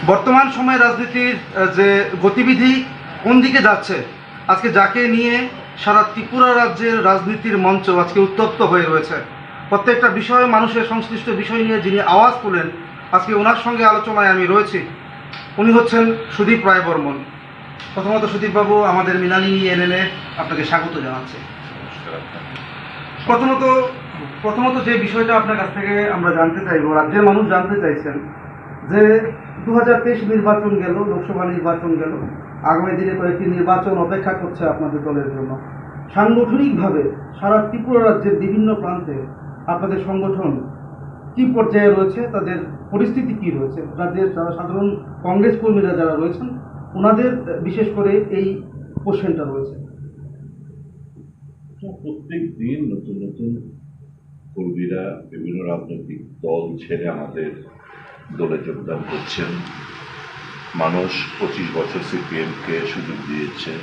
বর্তমান সময়ে রাজনীতির যে গতিবিধি কোন দিকে যাচ্ছে, আজকে যাকে নিয়ে সারা ত্রিপুরা রাজ্যের রাজনীতির মঞ্চ আজকে উত্তপ্ত হয়ে রয়েছে, প্রত্যেকটা বিষয়ে মানুষের সংশ্লিষ্ট বিষয় নিয়ে যিনি আওয়াজ তোলেন, আজকে ওনার সঙ্গে আলোচনায় আমি রয়েছি। উনি হচ্ছেন সুদীপ রায় বর্মন। প্রথমত সুদীপবাবু, আমাদের মিনানি এনএলএ আপনাকে স্বাগত জানাচ্ছি। প্রথমত প্রথমত যে বিষয়টা আপনার কাছ থেকে আমরা জানতে চাইব, রাজ্যের মানুষ জানতে চাইছেন যে 2023 নির্বাচন গেল, লোকসভা নির্বাচন গেল, আগামী দিনে কয়েকটি নির্বাচন অপেক্ষা করছে আপনাদের দলের জন্য। সাংগঠনিকভাবে সারা ত্রিপুরা রাজ্যের বিভিন্ন প্রান্তে আপনাদের সংগঠন কি পর্যায়ে রয়েছে, তাদের পরিস্থিতি কি রয়েছে, রাজ্যের যারা সাধারণ কংগ্রেস কর্মীরা যারা রয়েছেন ওনাদের বিশেষ করে এই কোশ্চেনটা রয়েছে। প্রত্যেক দিন নতুন নতুন কর্মীরা বিভিন্ন রাজনৈতিক দল ছেড়ে আমাদের দলে যোগদান করছেন। মানুষ 25 বছর সিপিএমকে সুযোগ দিয়েছে।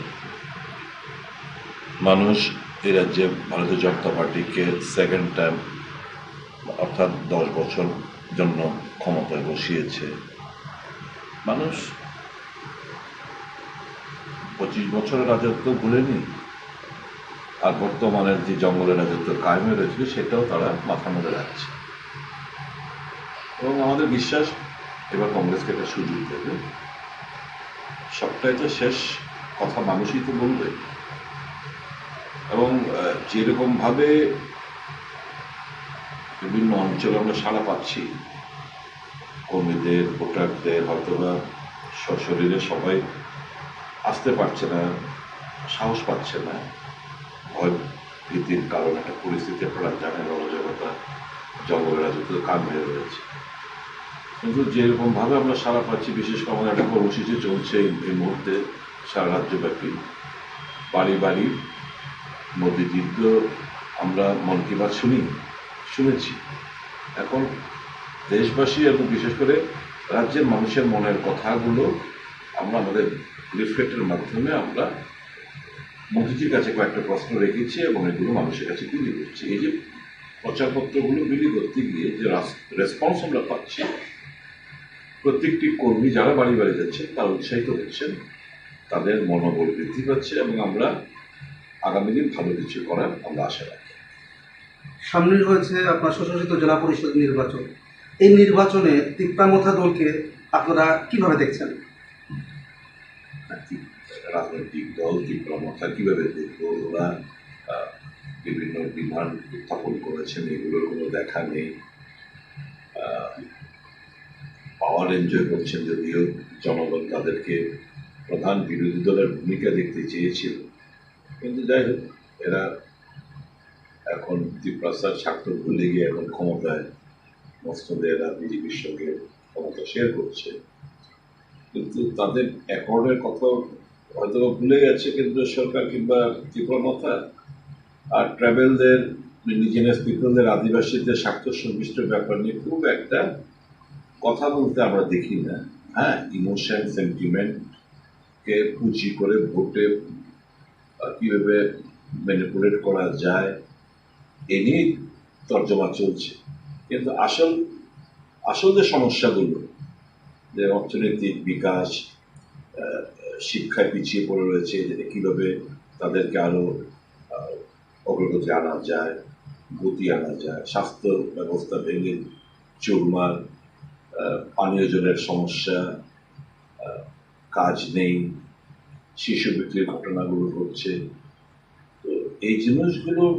মানুষ এই রাজ্যে ভারতীয় জনতা পার্টিকে সেকেন্ড টাইম অর্থাৎ 10 বছর জন্য ক্ষমতায় বসিয়েছে। মানুষ 25 বছরের রাজত্ব ভুলেনি, আর বর্তমানের যে জঙ্গলের রাজত্ব কায়েমে রয়েছিল সেটাও তারা মাথার মধ্যে রাখছে। এবং আমাদের বিশ্বাস এবার কংগ্রেসকে একটা সুযোগ দেবে। সবটাই তো শেষ কথা মানুষই তো বলবে। এবং যেরকমভাবে বিভিন্ন অঞ্চলে আমরা সাড়া পাচ্ছি, কর্মীদের, ভোটারদের হয়তোবা সশরীরে সবাই আসতে পারছে না, সাহস পাচ্ছে না, ভয় ভীতির কারণে একটা পরিস্থিতি আপনারা জানেন, অরাজকতা, জঙ্গলের রাজত্ব কাম হয়ে রয়েছে। কিন্তু যেরকমভাবে আমরা সারা পাচ্ছি, বিশেষ করে আমাদের একটা কর্মসূচি চলছে এই মুহূর্তে সারা রাজ্যব্যাপী, বাড়ি বাড়ি মোদিজির তো আমরা মন কি বাত শুনেছি। এখন দেশবাসী এবং বিশেষ করে রাজ্যের মানুষের মনের কথাগুলো আমরা আমাদের লিফলেটের মাধ্যমে আমরা মোদিজির কাছে কয়েকটা প্রশ্ন রেখেছি এবং এগুলো মানুষের কাছে বিলি করছি। এই যে প্রচারপত্রগুলো বিলি করতে গিয়ে যে রেসপন্স আমরা পাচ্ছি, প্রত্যেকটি কর্মী যারা বাড়ি বাড়ি যাচ্ছেন তারা উৎসাহিত হচ্ছেন, তাদের মনোবল বৃদ্ধি পাচ্ছে এবং আমরা আগামী দিন ভালো কিছু করার আমরা আশা রাখি। সামনে রয়েছে আপনার স্বশাসিত জেলা পরিষদ নির্বাচন। এই নির্বাচনে তিপ্রামথা দলকে আপনারা কিভাবে দেখছেন? রাজনৈতিক দল তীব্রমথা কিভাবে দেখব? ওরা বিভিন্ন বিধান উত্থাপন করেছেন, এগুলোর কোনো দেখা নেই। পাওয়ার এনজয় করছেন, যদিও জনগণ তাদেরকে প্রধান বিরোধী দলের ভূমিকা দেখতে চেয়েছিল। কিন্তু যাই হোক, এরা এখন ত্রিপ্রাসার স্বার্থ ভুলে গিয়ে এখন ক্ষমতায় মস্তদে এরা বিজেপির সঙ্গে ক্ষমতা শেয়ার করছে। কিন্তু তাদের অ্যাকর্ডের কথা হয়তো ভুলে গেছে কেন্দ্র সরকার কিংবা ত্রিপুরামথা। আর ট্রাইবেলদের, ইন্ডিজিনাস পিপলদের, আদিবাসীদের স্বার্থ সংশ্লিষ্ট ব্যাপার নিয়ে খুব একটা কথা বলতে আমরা দেখি না। হ্যাঁ, ইমোশন, সেন্টিমেন্টকে পুঁজি করে ভোটে কীভাবে ম্যানিপুলেট করা যায় এ নিয়েই তর্জমা চলছে। কিন্তু আসল যে সমস্যাগুলো, যে অর্থনৈতিক বিকাশ, শিক্ষায় পিছিয়ে পড়ে রয়েছে, যেটা কীভাবে তাদেরকে আরও অগ্রগতি আনা যায়, গতি আনা যায়, স্বাস্থ্য ব্যবস্থা ভেঙে চুরমার, পানীয় জলের সমস্যা, কাজ নেই, শিশু বিক্রির ঘটনাগুলো ঘটছে। তো এই জিনিসগুলোর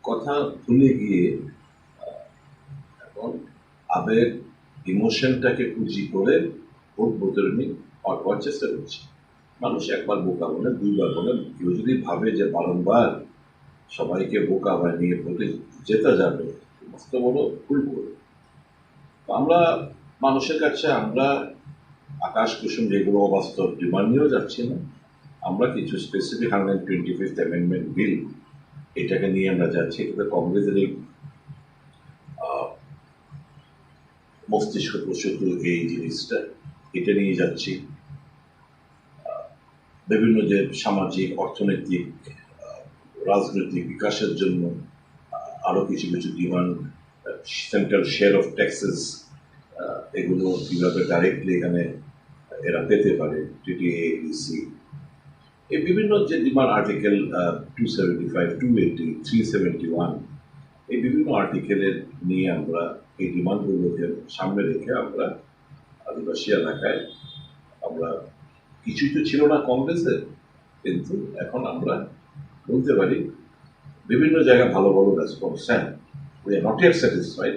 কথা ভুলে গিয়ে এখন আবেগ, ইমোশনটাকে পুঁজি করে ভোট বদলানি হওয়ার চেষ্টা করছে। মানুষ একবার বোকা বলে, দুইবার বলে, কেউ যদি ভাবে যে বারংবার সবাইকে বোকা বানিয়ে ভোটে জেতা যাবে, মস্ত বড় ভুল করবে। আমরা মানুষের কাছে আমরা আকাশ কুসুম যেগুলো অবাস্তব ডিমান্ড নিয়েও যাচ্ছি না। আমরা কিছু স্পেসিফিক 125th অ্যামেন্ডমেন্ট বিল, এটাকে নিয়ে আমরা যাচ্ছি। এটাতে কংগ্রেসের এই মস্তিষ্ক প্রসূত এই জিনিসটা, এটা নিয়ে যাচ্ছি। বিভিন্ন যে সামাজিক, অর্থনৈতিক, রাজনৈতিক বিকাশের জন্য আরও কিছু কিছু demand, central share of taxes, এগুলো কীভাবে ডাইরেক্টলি এখানে এরা পেতে পারে, TTA-ABC এই বিভিন্ন যে ডিমান্ড আর্টিকেল 275, 280, 371 এই বিভিন্ন আর্টিকেলের নিয়ে আমরা এই ডিমান্ডগুলোকে সামনে রেখে আমরা আদিবাসী এলাকায় আমরা কিছুই তো ছিল না কংগ্রেসের, কিন্তু এখন আমরা বলতে পারি বিভিন্ন জায়গায় ভালো ভালো রেসপন্স। হ্যাঁ, we are not yet satisfied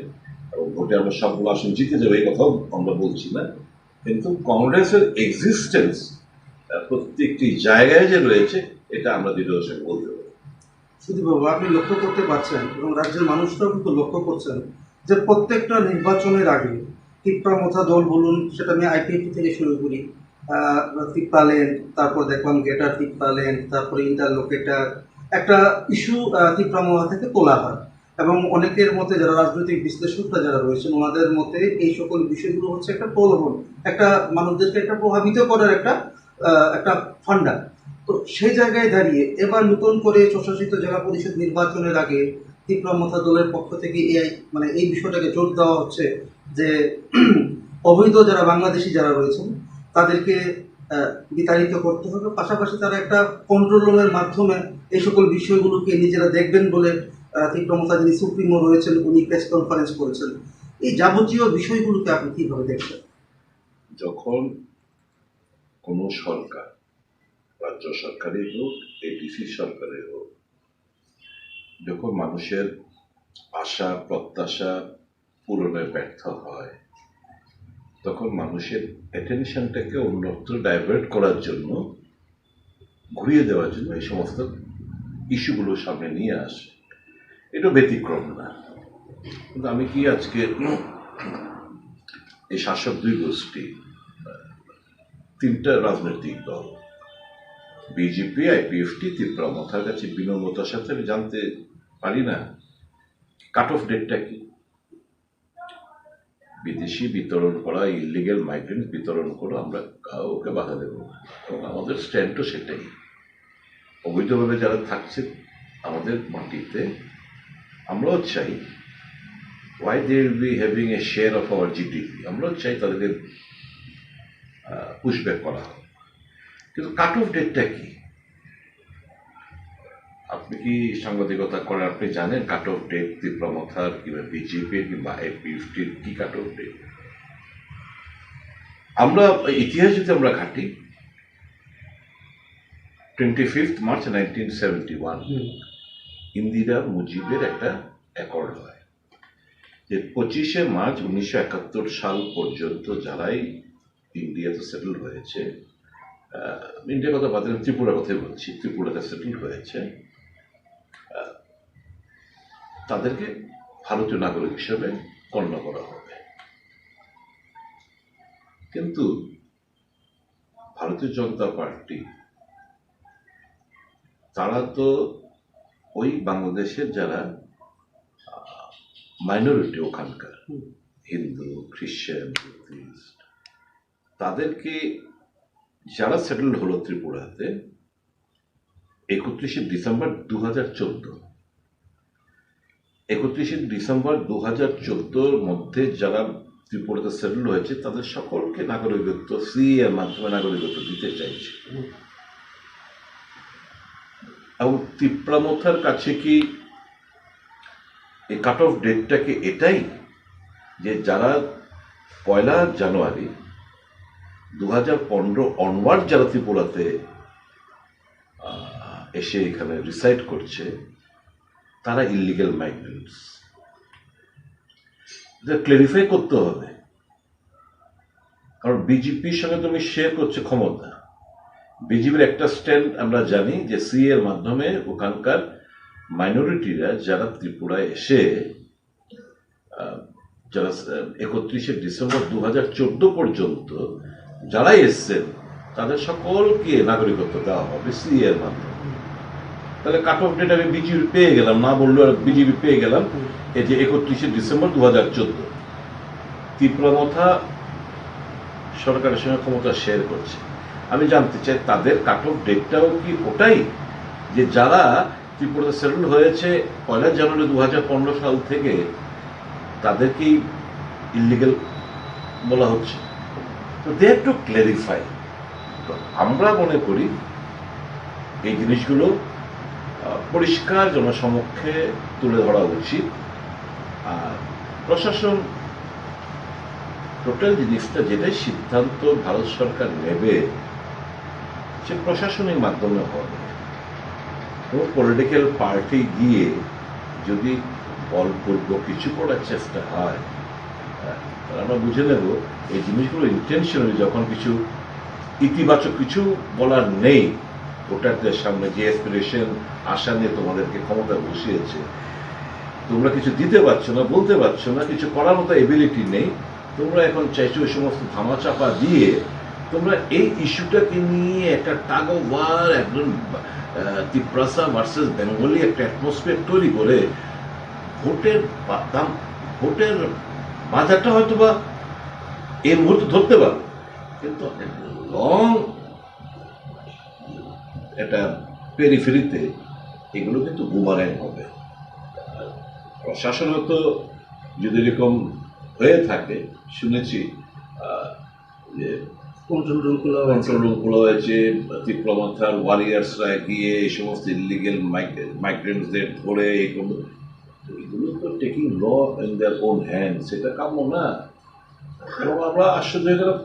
এবং ভোটে আমরা সবগুলো আসন জিতে যাবো এই কথাও আমরা বলছি না, কিন্তু কংগ্রেসের এক্সিস্টেন্স প্রত্যেকটি জায়গায় যে রয়েছে এটা আমরা দৃঢ়তার সঙ্গে বলতে পারি। সুদীপবাবু, আপনি লক্ষ্য করতে পারছেন এবং রাজ্যের মানুষরাও কিন্তু লক্ষ্য করছেন যে প্রত্যেকটা নির্বাচনের আগে তিপ্রামথা দল বলুন, সেটা আমি IPFT থেকে শুরু করি, তিপ্রাল্যান্ড, তারপর দেখলাম গেটার তিপ্রাল্যান্ড, তারপরে ইন্টারলোকেটার, একটা ইস্যু তিপ্রামথা থেকে তোলা হয় এবং অনেকের মতে যারা রাজনৈতিক বিশ্লেষকরা যারা রয়েছেন ওনাদের মতে এই সকল বিষয়গুলো হচ্ছে একটা প্রলোভন, একটা মানুষদেরকে একটা প্রভাবিত করার একটা একটা ফান্ডা। তো সেই জায়গায় দাঁড়িয়ে এবার নতুন করে স্বশাসিত জেলা পরিষদ নির্বাচনের আগে তিপ্রামথা দলের পক্ষ থেকে এই বিষয়টাকে জোর দেওয়া হচ্ছে যে অবৈধ যারা বাংলাদেশি যারা রয়েছেন তাদেরকে বিতাড়িত করতে হবে, পাশাপাশি তারা একটা কন্ট্রোল রুমের মাধ্যমে এই সকল বিষয়গুলোকে নিজেরা দেখবেন বলে তিপ্রামথা যিনি সুপ্রিমো রয়েছেন উনি প্রেস কনফারেন্স করেছেন। এই যাবতীয় বিষয়গুলোকে আপনি কিভাবে দেখছেন? যখন কোনো সরকার, রাজ্য সরকারই হোক, ADC সরকারের হোক, যখন মানুষের আশা প্রত্যাশা পূরণে ব্যর্থ হয় তখন মানুষের অ্যাটেনশনটাকে অন্যত্র ডাইভার্ট করার জন্য, ঘুরিয়ে দেওয়ার জন্য এই সমস্ত ইস্যুগুলো সামনে নিয়ে আসে। এটা ব্যতিক্রম না। কিন্তু আমি কি আজকে এই শাসক দুই গোষ্ঠী, তিনটা রাজনৈতিক দল BJP, IPFT, তিপ্রামথার কাছে বিনম্রতার সাথে আমি জানতে পারি না কাট অফ ডেটটা কি। বিদেশি বিতরণ করা, ইলিগেল মাইগ্রেন্ট বিতরণ করা আমরা কাউকে বাধা দেব না এবং আমাদের স্ট্যান্ডও সেটাই। অবৈধভাবে যারা থাকছে আমাদের মাটিতে আমরাও চাই why they will be having a share of our GDP, আমরাও চাই তাদেরকে পুশব্যাক করা হোক। কিন্তু কাট অফ ডেটটা কি? আপনি কি সাংবাদিকতা করেন, আপনি জানেন কাট অফ ডেট তিপ্রামথার কিংবা BJP কিংবা IPFTর কি কাট অফ ডেট? আমরা ইতিহাস যদি আমরা ঘাঁটি, 25 মার্চ 1971 ইন্দিরা মুজিবের একটা অ্যাকর্ড হয় যে 25শে মার্চ 1971 সাল পর্যন্ত যারাই ইন্ডিয়াতে সেটেল হয়েছে, ইন্ডিয়ার কথা বাদে ত্রিপুরার কথাই বলছি, ত্রিপুরাতে সেটেল হয়েছে, তাদেরকে ভারতীয় নাগরিক হিসেবে গণ্য করা হবে। কিন্তু ভারতীয় জনতা পার্টি তারা তো ওই বাংলাদেশের যারা মাইনরিটি ওখানকার হিন্দু, খ্রিশ্চান, বুদ্ধিস্ট, তাদেরকে যারা সেটেল হলো ত্রিপুরাতে 31শে ডিসেম্বর 2014 মধ্যে যারা ত্রিপুরাতে সেটেল হয়েছে তাদের সকলকে নাগরিকত্ব CA এর মাধ্যমে নাগরিকত্ব দিতে চাইছে। এবং তিপ্রামথার কাছে কি এই কাট অফ ডেটটাকে এটাই যে যারা 1 জানুয়ারি 2015 অনওয়ার্ড যারা ত্রিপুরাতে এসে এখানে রিসাইড করছে তারা ইলিগেল মাইগ্রেন্টস, ক্লারিফাই করতে হবে। কারণ বিজেপির সঙ্গে তুমি শেয়ার করছে ক্ষমতা। বিজেপির একটা স্ট্যান্ড আমরা জানি যে CA এর মাধ্যমে ওখানকার মাইনরিটিরা যারা ত্রিপুরায় এসে যারা 31শে ডিসেম্বর 2014 পর্যন্ত যারা এসছেন তাদের সকলকে নাগরিকত্ব দেওয়া হবে CA এর মাধ্যমে। তাহলে কাট অফ ডেট আমি বিজেপি পেয়ে গেলাম, না বললেও বিজেপি পেয়ে গেলাম এই যে 31শে ডিসেম্বর 2014। তিপ্রামথা সরকারের সঙ্গে ক্ষমতা শেয়ার করছে। আমি জানতে চাই তাদের কাট অফ ডেটটাও কি ওটাই যে যারা ত্রিপুরাতে সেটেল হয়েছে 1 জানুয়ারি 2015 সাল থেকে তাদেরকেই ইলিগেল বলা হচ্ছে? তো দে হ্যাভ টু ক্লারিফাই। তো আমরা মনে করি এই জিনিসগুলো পরিষ্কার জনসমক্ষে তুলে ধরা উচিত। আর প্রশাসন টোটাল জিনিসটা যেটাই সিদ্ধান্ত ভারত সরকার নেবে সে প্রশাসনিক মাধ্যমে হবে। কোনো পলিটিক্যাল পার্টি গিয়ে যদি বলপূর্বক কিছু করার চেষ্টা হয়, তাহলে আমরা বুঝে নেব এই জিনিসগুলো ইন্টেনশনালি, যখন কিছু ইতিবাচক কিছু বলার নেই, ভোটারদের সামনে যে অ্যাসপিরেশন আশা নিয়ে তোমাদেরকে ক্ষমতা বসিয়েছে, তোমরা কিছু দিতে পারছো না, বলতে পারছো না, কিছু করার মতো এবিলিটি নেই, তোমরা এখন চাইছো ওই সমস্ত ধামাচাপা দিয়ে তোমরা এই ইস্যুটাকে নিয়ে একটা টাগ অফ ওয়ার, একজন তিপ্রাসা ভার্সেস বেঙ্গলি একটা অ্যাটমসফিয়ার তৈরি করে ভোটের বাজারটা হয়তো বা এই মুহূর্তে ধরতে পারো, কিন্তু লং একটা পেরিফেরিতে এগুলো কিন্তু বুমার্যাং হবে। প্রশাসনও তো যদি এরকম হয়ে থাকে, শুনেছি যে কন্ট্রোল রুম খোলা হয়েছে, তীব্রমাত্রার ওয়ারিয়ার্সরা গিয়ে এই সমস্ত ইলিগেল মাইগ্রেন্টসদের ধরে এগুলো তো taking law in their own hand, সেটা কাম্য না। এবং আমরা আশ্চর্য হয়ে গেলাম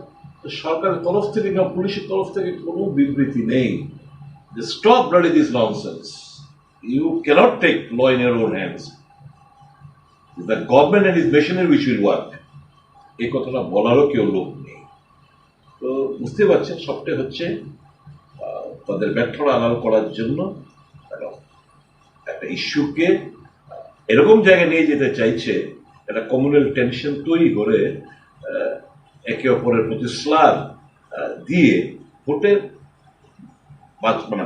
সরকারের তরফ থেকে বা পুলিশের তরফ থেকে কোনো বিবৃতি নেই যে stop bloody this nonsense, you cannot take law in your own hands, the government and its machinery which will work. এই কথাটা বলারও কেউ লোক নেই। তো বুঝতে পারছেন সবটাই হচ্ছে তাদের ব্যর্থতা আড়াল করার জন্য একটা ইস্যুকে এরকম জায়গায় নিয়ে যেতে চাইছে, একটা কমিউনাল টেনশন তৈরি করে একে অপরের প্রতি স্লার দিয়ে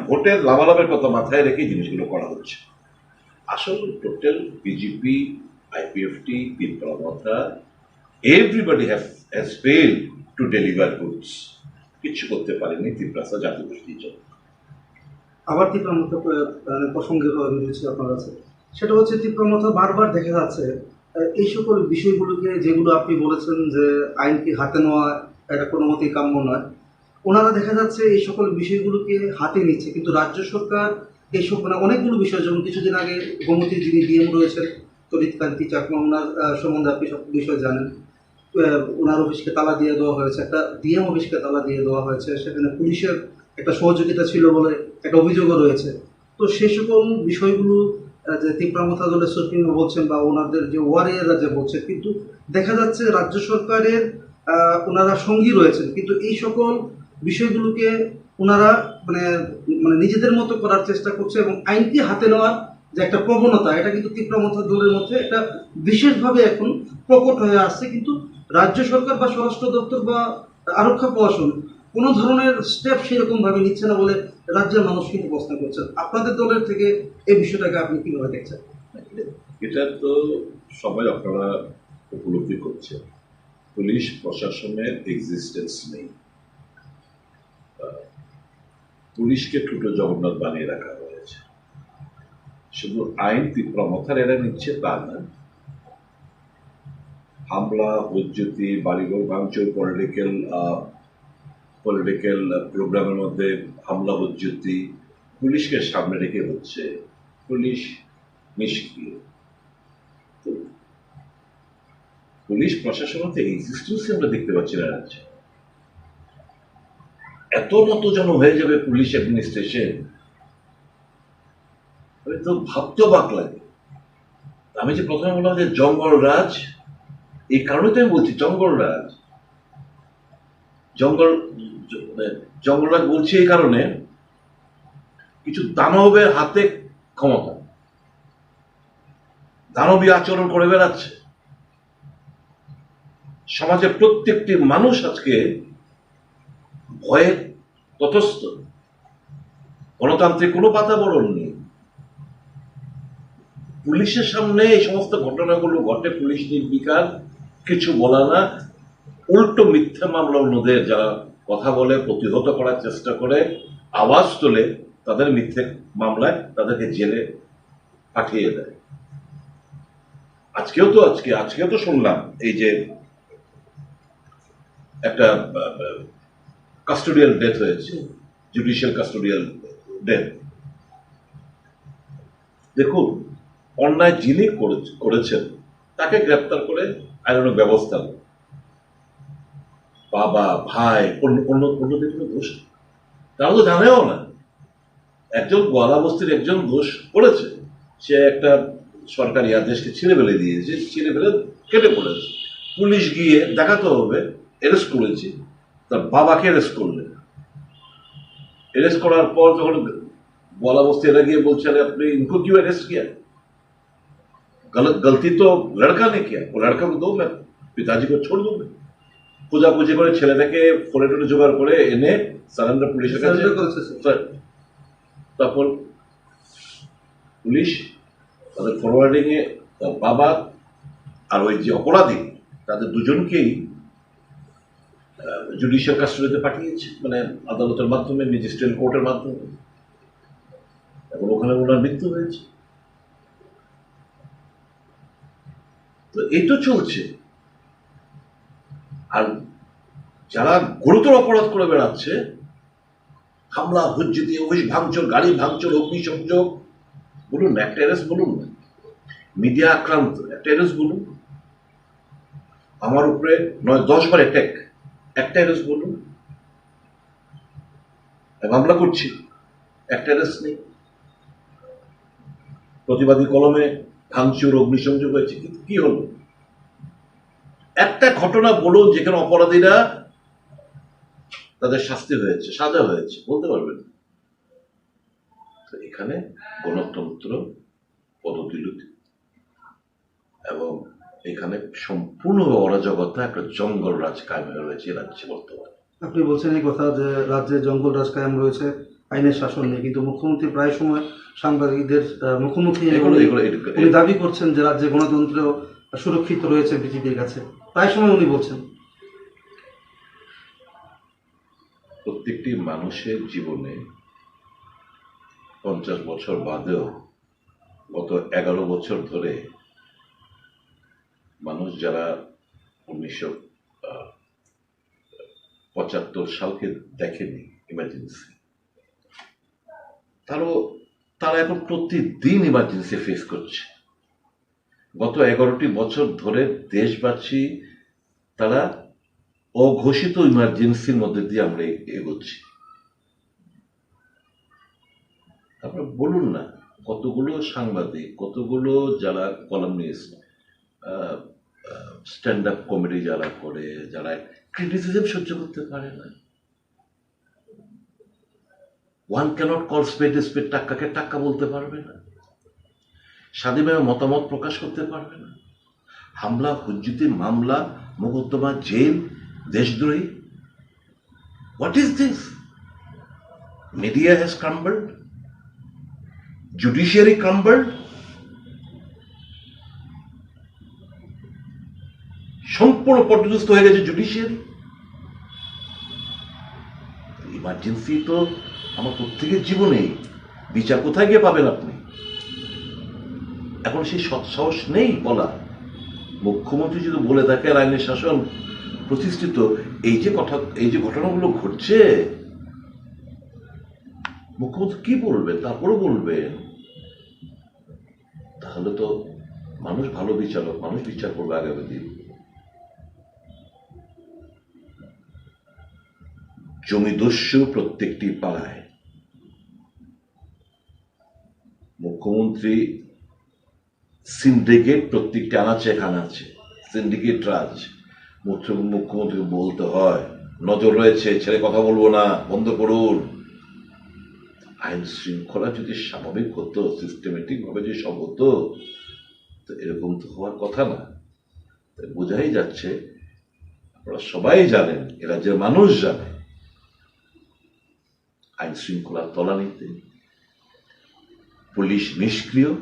ভোটের লাভালাভের কথা মাথায় রেখে জিনিসগুলো করা হচ্ছে। আসল টোটাল বিজেপি, আইপিএফটি, পিপলমাথা, everybody has failed to deliver goods. কিছু করতে পারেনি ত্রিপুরা জাতিগোষ্ঠীর জন্য। আবার তীব্রমথা প্রসঙ্গে রয়েছে আপনার কাছে, সেটা হচ্ছে তীব্রমথা বারবার দেখা যাচ্ছে এই সকল বিষয়গুলোকে, যেগুলো আপনি বলেছেন যে আইনকে হাতে নেওয়া এটা কোনো মতেই কাম্য নয়, ওনারা দেখা যাচ্ছে এই সকল বিষয়গুলোকে হাতে নিচ্ছে, কিন্তু রাজ্য সরকার এইসব অনেকগুলো বিষয়, যেমন কিছুদিন আগে গোমতীর যিনি ডিএম রয়েছেন তরিৎকান্তি চাকমা, ওনার সম্বন্ধে আপনি সব বিষয় জানেন। ওনার অফিসকে তালা দিয়ে দেওয়া হয়েছে, একটা ডিএম অফিসকে তালা দিয়ে দেওয়া হয়েছে, সেখানে পুলিশের একটা সহযোগিতা ছিল বলে একটা অভিযোগও রয়েছে। তো সে সকল বিষয়গুলো যে তীব্রমথা দলের সুপ্রিমো বলছেন বা ওনাদের যে ওয়ারিয়াররা যে বলছে, কিন্তু দেখা যাচ্ছে রাজ্য সরকারের ওনারা সঙ্গী রয়েছেন, কিন্তু এই সকল বিষয়গুলোকে ওনারা মানে মানে নিজেদের মতো করার চেষ্টা করছে, এবং আইনকে হাতে নেওয়ার যে একটা প্রবণতা, এটা কিন্তু তীব্রমথা দলের মধ্যে একটা বিশেষভাবে এখন প্রকট হয়ে আসছে। কিন্তু রাজ্য সরকার বা স্বরাষ্ট্র দপ্তর বা আরক্ষা প্রশাসন কোনো ধরনের স্টেপ সেরকম ভাবে নিচ্ছে না বলে রাজ্যের মানুষ কিন্তু প্রশ্ন করছেন। আপনাদের দলের থেকে এই বিষয়টাকে আপনি কিভাবে দেখছেন? এটা তো সবাই আপনারা উপলব্ধি করছে, পুলিশ প্রশাসনের এক্সিস্টেন্স নেই। পুলিশকে ঠুটো জগন্নাথ বানিয়ে রাখা হয়েছে। শুধু আইন তীব্রমথার এরা নিচ্ছে তা না, হামলা, হুজ্জতি, বাড়িঘর ভাঙচুর, পলিটিক্যাল প্রোগ্রামের মধ্যে হামলা, হুজ্জতি পুলিশকে সামনে রেখে হচ্ছে। পুলিশ নিষ্ক্রিয়। তো পুলিশ প্রশাসনের এক্সিস্টেন্স আমরা দেখতে পাচ্ছি না রাজ্যে। এত মতো যেন হয়ে যাবে পুলিশ অ্যাডমিনিস্ট্রেশন, তো ভাবতে অবাক লাগে। আমি যে প্রথমে বললাম যে জঙ্গল রাজ, এই কারণে তো আমি বলছি জঙ্গল রাজ। জঙ্গল রাজ বলছি এই কারণে, কিছু দানবের হাতে ক্ষমতা, দানবী আচরণ করে বেড়াচ্ছে। সমাজের প্রত্যেকটি মানুষ আজকে ভয়ে তটস্থ, গণতান্ত্রিক কোনো বাতাবরণ নেই। পুলিশের সামনে এই সমস্ত ঘটনাগুলো ঘটে, পুলিশ নির্বিকার, কিছু বলা না, উল্টো মিথ্যা মামলা অন্যদের যারা কথা বলে প্রতিহত করার চেষ্টা করে, আওয়াজ তোলে, তাদের মিথ্যে মামলায় তাদেরকে জেলে পাঠিয়ে দেয়। আজকেও তো শুনলাম এই যে একটা কাস্টোডিয়াল ডেথ হয়েছে, জুডিশিয়াল কাস্টোডিয়াল ডেথ। দেখুন, অন্যায় যিনি করেছেন তাকে গ্রেপ্তার করে আইনানুগ ব্যবস্থা নেন। বাবা, ভাই, অন্যদের কোনো দোষ নেই। তারা তো জানেও না একজন গোয়ালা বস্তির একজন দোষ করেছে, সে একটা সরকারি আদেশকে ছিঁড়ে ফেলে দিয়েছে, ছিঁড়ে ফেলে কেটে পড়েছে। পুলিশ গিয়ে দেখাতে হবে অ্যারেস্ট করেছি, তার বাবাকে অ্যারেস্ট করলেন। অ্যারেস্ট করার পর যখন গোয়ালা বস্তি এরা গিয়ে বলছে अरे আপনি इनको क्यों अरेस्ट किया, गलती तो लड़का ने किया, वो लड़का को दो, मैं पिताजी को छोड़ दूंगा। খোঁজাখুঁজি করে ছেলেটাকে ফোনে টোনে জোগাড় করে এনে সারেন্ডার পুলিশের কাছে। তারপর পুলিশ তাদের ফরওয়ার্ডিং এ তার বাবা আর ওই যে অপরাধী তাদের দুজনকেই জুডিশিয়াল কাস্টডিতে পাঠিয়েছে, মানে আদালতের মাধ্যমে, ম্যাজিস্ট্রেট কোর্টের মাধ্যমে। এখন ওখানে ওনার মৃত্যু হয়েছে। তো এই তো চলছে। আর যারা গুরুতর অপরাধ করে বেড়াচ্ছে, হামলা, হুজ্জতি, অফিস ভাঙচুর, গাড়ি ভাঙচুর, অগ্নিসংযোগ, বলুন না একটা অ্যারেস্ট, বলুন না মিডিয়া আক্রান্ত একটা অ্যারেস্ট বলুন, আমার উপরে 9-10 বার অ্যাটাক, একটা অ্যারেস্ট বলুন, মামলা করছি, একটা অ্যারেস্ট নেই। প্রতিবাদী কলমে ভাঙচুর, অগ্নিসংযোগ হয়েছে, কিন্তু কি হলো? একটা ঘটনা বলুন যেখানে অপরাধীরা তাদের শাস্তি হয়েছে, সাজা হয়েছে, বলতে পারবেন? এখানে গণতন্ত্র পদবিলুপ্তি এবং এখানে সম্পূর্ণ অরাজকতা, একটা জঙ্গল রাজ কায়েম হয়ে রয়েছে রাজ্যে বর্তমানে। আপনি বলছেন এই কথা যে রাজ্যে জঙ্গল রাজ কায়েম রয়েছে, আইনের শাসন নেই, কিন্তু মুখ্যমন্ত্রী প্রায় সময় সাংবাদিকদের মুখোমুখি উনি দাবি করছেন যে রাজ্যে গণতন্ত্র সুরক্ষিত রয়েছে বিজেপির কাছে, প্রায় সময় উনি বলছেন। প্রত্যেকটি মানুষের জীবনে 50 বছর বাদেও গত 11 বছর ধরে মানুষ যারা 1975 সালকে দেখেনি ইমার্জেন্সি, তারা এখন প্রতিদিন ইমার্জেন্সি ফেস করছে। গত 11টি বছর ধরে দেশবাসী তারা অঘোষিত ইমার্জেন্সির মধ্যে দিয়ে আমরা এগোচ্ছি। আপনারা বলুন না, কতগুলো সাংবাদিক, কতগুলো যারা কলামিস্ট, স্ট্যান্ড আপ কমেডি যারা করে, যারা ক্রিটিসিজম সহ্য করতে পারে না। One cannot call spade spade, টাক্কাকে টাক্কা বলতে পারবে না, স্বাধীনভাবে মতামত প্রকাশ করতে পারবে না। হামলা, হুজ্জতি, মামলা, মোকদ্দমা, জেল, দেশদ্রোহী। What is this? Media has crumbled, judiciary crumbled, সম্পূর্ণ পর্যদস্ত হয়ে গেছে জুডিশিয়ারি। ইমার্জেন্সি তো আমার প্রত্যেকের জীবনে, বিচার কোথায় গিয়ে পাবেন আপনি? এখন সেই সৎসাহস নেই বলা। মুখ্যমন্ত্রী যদি বলে থাকে আইনের শাসন প্রতিষ্ঠিত, এই যে ঘটনাগুলো ঘটছে, মুখ্যমন্ত্রী কি বলবেন? তারপরে বলবেন, তাহলে তো মানুষ ভালো বিচারক, মানুষ বিচার করবে আগামী দিন। জমিদস্যু প্রত্যেকটি পাড়ায়, মুখ্যমন্ত্রী সিন্ডিকেট প্রত্যেকটি আনাচে কানাচে, সিন্ডিকেট রাজ। মুখ্যমন্ত্রীকে বলতে হয় নজর রয়েছে, ছেড়ে কথা বলবো না, বন্ধ করুন। আইন শৃঙ্খলা যদি স্বাভাবিক হতো, সিস্টেমেটিক ভাবে যদি সব হতো, তো এরকম তো হওয়ার কথা না। বোঝাই যাচ্ছে, আপনারা সবাই জানেন, এ রাজ্যের মানুষ জানে, আইন শৃঙ্খলার তলানিতে পুলিশ নিষ্ক্রিয়।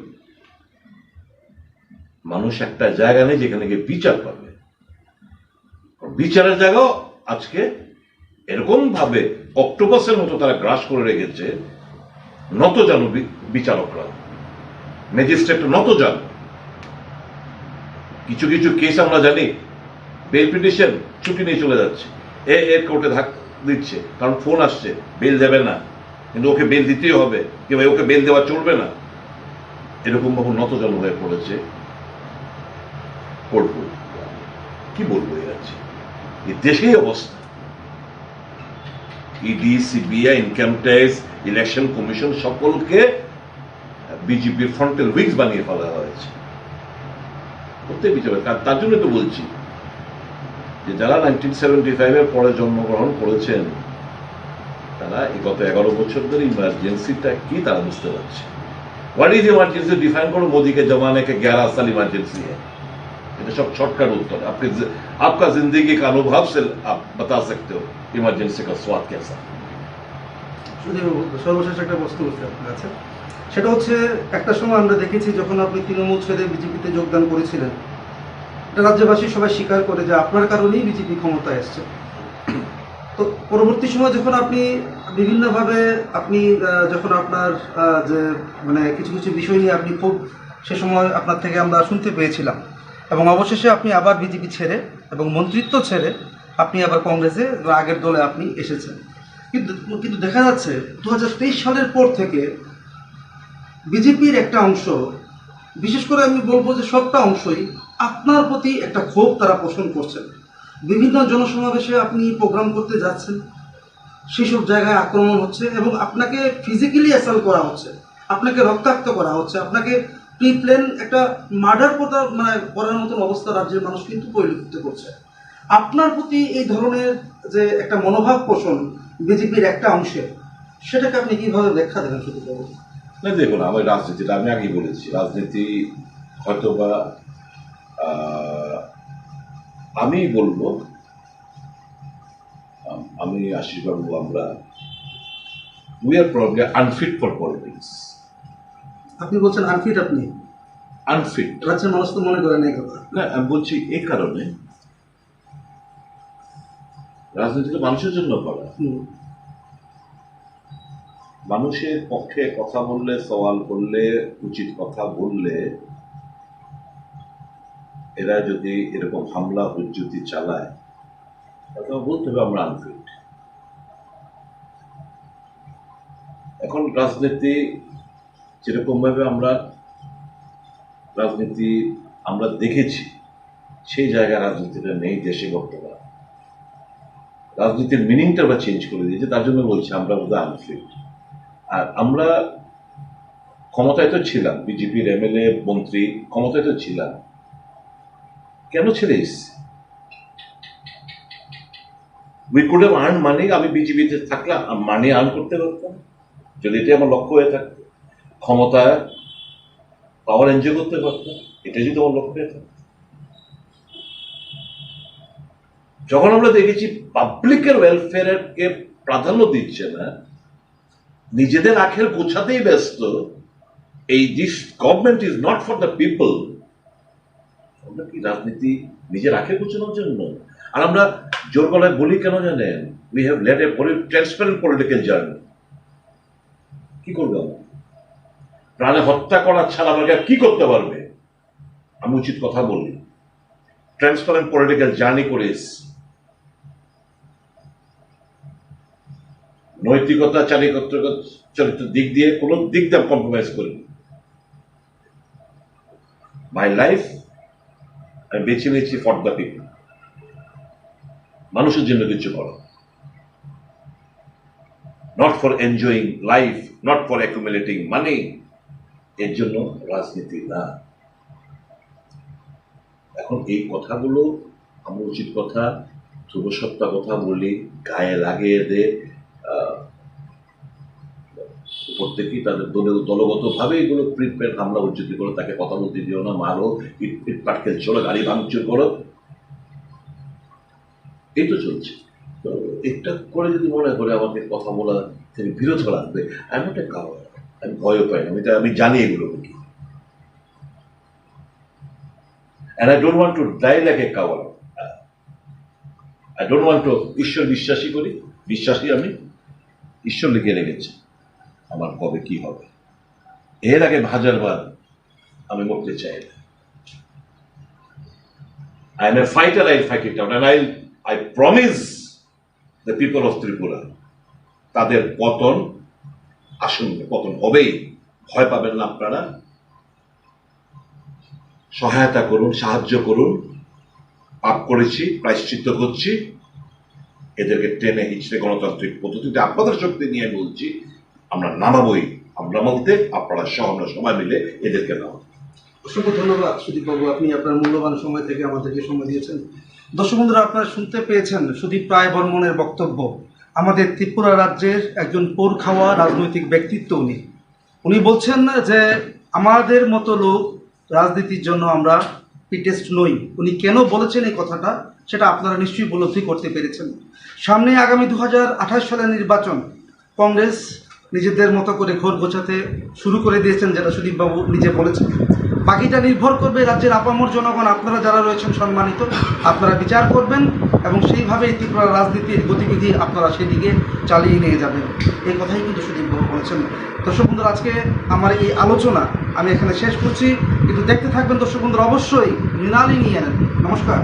মানুষ একটা জায়গা নেই যেখানে গিয়ে বিচার পাবে। বিচারের জায়গাও আজকে এরকম ভাবে অক্টোপাসের মতো তারা গ্রাস করে রেখেছে, নত জানো বিচারকরা, ম্যাজিস্ট্রেট নত জানো। কিছু কিছু কেস আমরা জানি বেল পিটিশন ছুটি নিয়ে চলে যাচ্ছে, এর কোর্টে ধাক্কা দিচ্ছে, কারণ ফোন আসছে বেল দেবে না, কিন্তু ওকে বেল দিতেই হবে, কিংবা ওকে বেল দেওয়া চলবে না। এরকম ভাবে নতজানু হয়ে পড়েছে কোর্ট। কি বলবো এর আছে, এই দেশেই অবস্থা। ED, CBI, income tax, election commission সকলকে বিজেপির ফ্রন্টেল উইংস বানিয়ে ফেলা হয়েছে। প্রত্যেক বিচারে তার জন্য তো বলছি যে যারা 1975-এর পরে জন্মগ্রহণ করেছেন তারা গত 11 বছর ধরে ইমার্জেন্সিটা কি তারা বুঝতে পারছে। व्हाट इज इमरजेंसी डिफाइन करो, मोदी के जमाने के 11 साल इमरजेंसी है। ये सब शॉर्टकट उत्तर है। आपका जिंदगी का अनुभव से आप बता सकते हो इमरजेंसी का स्वाद कैसा। সর্বশেষ একটা প্রশ্ন করতে আপনার কাছে, সেটা হচ্ছে একটা সময় আমরা দেখেছি যখন আপনি তৃণমূল ছেড়ে বিজেপিতে যোগদান করেছিলেন, এটা রাজ্যবাসী সবাই স্বীকার করে যে আপনার কারণেই বিজেপি ক্ষমতায় এসছে। তো পরবর্তী সময় যখন আপনি বিভিন্নভাবে আপনি যখন আপনার যে মানে কিছু কিছু বিষয় নিয়ে আপনি খুব সে সময় আপনার থেকে আমরা শুনতে পেয়েছিলাম, এবং অবশেষে আপনি আবার বিজেপি ছেড়ে এবং মন্ত্রিত্ব ছেড়ে আপনি আবার কংগ্রেসে বা আগের দলে আপনি এসেছেন। কিন্তু কিন্তু দেখা যাচ্ছে 2023 সালের পর থেকে বিজেপির একটা অংশ, বিশেষ করে আমি বলবো যে সবটা অংশই আপনার প্রতি একটা ক্ষোভ তারা পোষণ করছেন। বিভিন্ন জনসমাবেশে আপনি প্রোগ্রাম করতে যাচ্ছেন, সেসব জায়গায় আক্রমণ হচ্ছে এবং আপনাকে ফিজিক্যালি অ্যাসাল্ট করা হচ্ছে, আপনাকে রক্তাক্ত করা হচ্ছে, আপনাকে প্রিপ্লেন একটা মার্ডার করার মতন অবস্থা রাজ্যের মানুষ কিন্তু পরিলক্ষিত করছে। আপনার প্রতি এই ধরনের যে একটা মনোভাব পোষণ বিজেপির একটা অংশে, সেটাকে আপনি কিভাবে ব্যাখ্যা দেবেন শুধু বলুন। না দেখুন, আমার রাজনীতিটা আমি আগেই বলেছি, রাজনীতি হয়তোবা আমি বলবো, আমি আশিস বাবু, আমরা we are probably unfit for politics. আপনি বলছেন আনফিট, আপনি আনফিট, রাজ্যের মানুষ তো মনে করেন এই কথা। না আমি বলছি এই কারণে, রাজনীতি তো মানুষের জন্য করা। মানুষের পক্ষে কথা বললে, সওয়াল করলে, উচিত কথা বললে, এরা যদি এরকম হামলা হুজ্জুতি চালায় তাহলে বলতে হবে আমরা আনফিট। এখন রাজনীতি যেরকম ভাবে রাজনীতি আমরা দেখেছি, সেই জায়গায় রাজনীতিটা নেই দেশে বর্তমান। রাজনীতির মিনিংটা আমরা চেঞ্জ করে দিয়েছি, তার জন্য বলছি আমরা বোধহয় আনফিট। আর আমরা ক্ষমতায় তো ছিলাম, বিজেপির এমএলএ মন্ত্রী ক্ষমতায় তো ছিলাম, কেন ছেড়ে এসছি? We could have earn money. আমি বিজেপিতে থাকলে মানি আর্ন করতে পারতাম, যদি এটা আমার লক্ষ্য হয়ে থাকতো। ক্ষমতায় পাওয়ার এনজয় করতে পারতাম, এটা যদি আমার লক্ষ্য হয়ে থাকতো। যখন আমরা দেখেছি পাবলিকের ওয়েলফেয়ার কে প্রাধান্য দিচ্ছে না, নিজেদের আখের গোছাতেই ব্যস্ত, এই this government is not for the people. আমরা কি রাজনীতি নিজের আখের গোছানোর জন্য? আর আমরা জোর গলায় বলি কেন জানেন? We have led a transparent political journey. কি করবে আমরা? প্রাণে হত্যা করা ছাড়া আমাকে কি করতে পারবে? আমি উচিত কথা বলি, ট্রান্সপারেন্ট পলিটিক্যাল জার্নি করে এসছি। নৈতিকতা, চরিত্র দিক দিয়ে কোনো দিক দিয়ে কম্প্রোমাইজ করি। মাই লাইফ আমি বেছে নিয়েছি ফর দ্য পিপল, মানুষের জন্য কিছু করা, not for enjoying life, not for accumulating money. এর জন্য রাজনীতি না। এখন এই কথাগুলো আমরা উচিত কথা, ধ্রুবসত্তা কথা বলি, গায়ে লাগিয়ে দে, উপর থেকেই তাদের দলগত ভাবে এগুলো প্রিপেড হামলা উজ্জীবিত করো, তাকে কথা বলতে দিও না, মারো, ইট পাটকেল চলো, গাড়ি ভাঙচুর করো, এই তো চলছে। তো এটা করে যদি মনে করে আমাকে কথা বলা থেকে বিরত রাখবে, আমি ওটা কারণ আমি ভয়ও পাই না, আমি জানি এগুলো কি। And I don't want to die like a coward. I don't want to, ঈশ্বর বিশ্বাসী করি, বিশ্বাসী আমি, ঈশ্বর লিখে রেখেছে আমার কবে কি হবে। এর আগে 1000 আমি মরতে চাই না। I am a fighter, I'll fight it out, and I promise the people of Tripura, তাদের পতন আসন্ন, পতন হবেই, ভয় পাবেন না আপনারা। সহায়তা করুন, সাহায্য করুন। পাপ করেছি, প্রায়শ্চিত্ত করছি, এদেরকে টেনে হিচড়ে গণতান্ত্রিক পদ্ধতিতে আপনাদের শক্তি নিয়ে বলছি আমরা নামাবই। আমরা বলতে আপনারা সহ, আমরা সবাই মিলে এদেরকে নামাবো। অসংখ্য ধন্যবাদ সুদীপ বাবু, আপনি আপনার মূল্যবান সময় থেকে আমাদেরকে সময় দিয়েছেন। দর্শক বন্ধুরা, আপনারা শুনতে পেয়েছেন সুদীপ রায় বর্মনের বক্তব্য। আমাদের ত্রিপুরা রাজ্যের একজন পোর খাওয়া রাজনৈতিক ব্যক্তিত্ব উনি বলছেন যে আমাদের মতো লোক রাজনীতির জন্য আমরা পিটেস্ট নই। উনি কেন বলেছেন এই কথাটা সেটা আপনারা নিশ্চয়ই উপলব্ধি করতে পেরেছেন। সামনে আগামী 2028 সালের নির্বাচন, কংগ্রেস নিজেদের মতো করে ঘোর গোছাতে শুরু করে দিয়েছেন, যেটা সুদীপবাবু নিজে বলেছেন। বাকিটা নির্ভর করবে রাজ্যের আপামর জনগণ, আপনারা যারা রয়েছেন সম্মানিত, আপনারা বিচার করবেন এবং সেইভাবেই ত্রিপুরা রাজনীতির গতিবিধি আপনারা সেদিকে চালিয়ে নিয়ে যাবেন। এই কথাই কিন্তু সুদীপবাবু বলেছেন। দর্শক বন্ধুরা, আজকে আমার এই আলোচনা আমি এখানে শেষ করছি, কিন্তু দেখতে থাকবেন দর্শক বন্ধুরা, অবশ্যই মৃণালী নিয়ে নেন। নমস্কার।